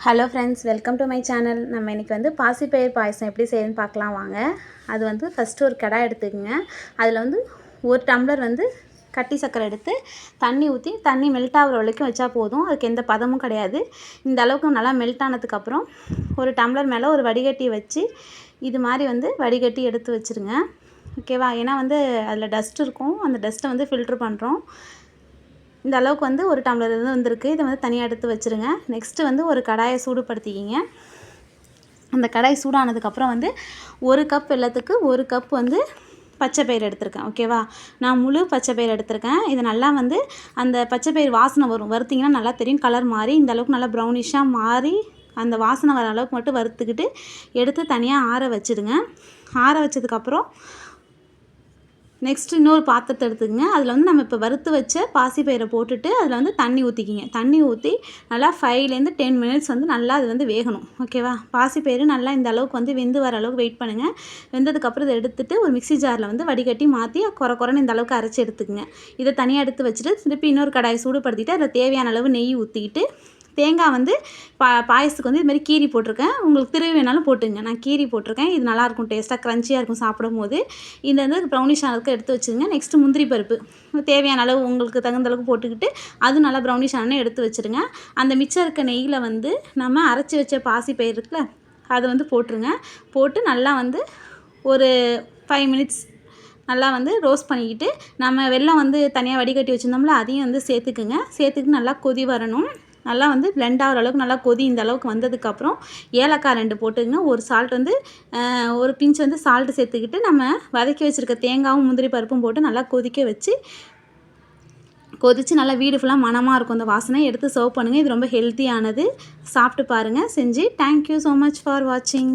Hello friends, welcome to my channel. நம்ம இன்றைக்கி வந்து பாசிப்பயிர் பாயசம் எப்படி செய்யணும்னு பார்க்கலாம் வாங்க. அது வந்து ஃபஸ்ட்டு ஒரு கடாய் எடுத்துக்கோங்க. அதில் வந்து ஒரு டம்ளர் வந்து கட்டி சர்க்கரை எடுத்து தண்ணி ஊற்றி தண்ணி மெல்ட் ஆகிற வரைக்கும் வச்சா போதும். அதுக்கு எந்த பதமும் கிடையாது. இந்த அளவுக்கு நல்லா மெல்ட் ஆனதுக்கப்புறம் ஒரு டம்ளர் மேலே ஒரு வடிகட்டி வச்சு இது மாதிரி வந்து வடிகட்டி எடுத்து வச்சுருங்க. ஓகேவா? ஏன்னா வந்து அதில் டஸ்ட் இருக்கும், அந்த டஸ்ட்டை வந்து ஃபில்ட்ரு பண்ணுறோம். இந்த அளவுக்கு வந்து ஒரு டம்ளர் இது வந்திருக்கு. இதை வந்து தனியாக எடுத்து வச்சுருங்க. நெக்ஸ்ட்டு வந்து ஒரு கடாயை சூடுபடுத்திக்கிங்க. அந்த கடாய் சூடானதுக்கப்புறம் வந்து ஒரு கப் வெல்லத்துக்கு ஒரு கப் வந்து பச்சைப்பயிறு எடுத்திருக்கேன். ஓகேவா? நான் முழு பச்சைப்பயிறு எடுத்திருக்கேன். இது நல்லா வந்து அந்த பச்சைப்பயிறு வாசனை வரும். வறுத்திங்கன்னா நல்லா தெரியும். கலர் மாறி இந்த அளவுக்கு நல்லா ப்ரௌனிஷாக மாறி அந்த வாசனை வர அளவுக்கு மட்டும் வறுத்துக்கிட்டு எடுத்து தனியாக ஆற வச்சுடுங்க. ஆற வச்சதுக்கப்புறம் நெக்ஸ்ட்டு இன்னொரு பாத்திரத்தை எடுத்துக்கங்க. அதில் வந்து நம்ம இப்போ வறுத்து வச்ச பாசிப்பயிரை போட்டுட்டு அதில் வந்து தண்ணி ஊற்றிக்கிங்க. தண்ணி ஊற்றி நல்லா 5லேருந்து 10 மினிட்ஸ் வந்து நல்லா அது வந்து வேகணும். ஓகேவா? பாசிப்பயிறு நல்லா இந்த அளவுக்கு வந்து வெந்து வர அளவுக்கு வெயிட் பண்ணுங்கள். வெந்ததுக்கப்புறம் இதை எடுத்துகிட்டு ஒரு மிக்ஸி ஜாரில் வந்து வடிகட்டி மாற்றி குறைன்னு இந்த அளவுக்கு அரைச்சி எடுத்துக்கங்க. இதை தனியாக எடுத்து வச்சுட்டு திருப்பி இன்னொரு கடாயை சூடுபடுத்திட்டு அதில் தேவையான அளவு நெய் ஊற்றிக்கிட்டு தேங்காய் வந்து பாயசத்துக்கு வந்து இதுமாதிரி கீரி போட்டிருக்கேன். உங்களுக்கு திருவி வேணாலும் போட்டுங்க. நான் கீரி போட்டிருக்கேன். இது நல்லாயிருக்கும், டேஸ்ட்டாக க்ரன்ச்சியாக இருக்கும் சாப்பிடும் போது. இந்த வந்து ப்ரௌனிஷ் அளவுக்கு எடுத்து வச்சுருங்க. நெக்ஸ்ட்டு முந்திரி பருப்பு தேவையான அளவு உங்களுக்கு தகுந்த அளவுக்கு போட்டுக்கிட்டு அது நல்லா ப்ரௌனிஷ் ஆனால் எடுத்து வச்சுருங்க. அந்த மிச்சம் இருக்க நெய்யில் வந்து நம்ம அரைச்சி வச்ச பாசிப்பயிறு இருக்குல்ல, அதை வந்து போட்டுருங்க. போட்டு நல்லா வந்து ஒரு 5 மினிட்ஸ் நல்லா வந்து ரோஸ்ட் பண்ணிக்கிட்டு நம்ம வெல்லம் வந்து தனியாக வடிகட்டி வச்சுருந்தோம்ல, அதையும் வந்து சேர்த்துக்கிட்டு நல்லா கொதி வரணும். நல்லா வந்து பிளெண்ட் ஆகிற அளவுக்கு நல்லா கொதி இந்த அளவுக்கு வந்ததுக்கப்புறம் ஏலக்காய் 2 போட்டுங்க. ஒரு சால்ட் வந்து ஒரு பிஞ்ச் வந்து சால்ட்டு சேர்த்துக்கிட்டு நம்ம வதக்கி வச்சுருக்க தேங்காயும் முந்திரி பருப்பும் போட்டு நல்லா கொதித்து நல்லா வீடு ஃபுல்லாக மணமாக இருக்கும். அந்த வாசனை எடுத்து சர்வ் பண்ணுங்கள். இது ரொம்ப ஹெல்த்தியானது. சாப்பிட்டு பாருங்கள் செஞ்சு. தேங்க்யூ ஸோ மச் ஃபார் வாட்சிங்.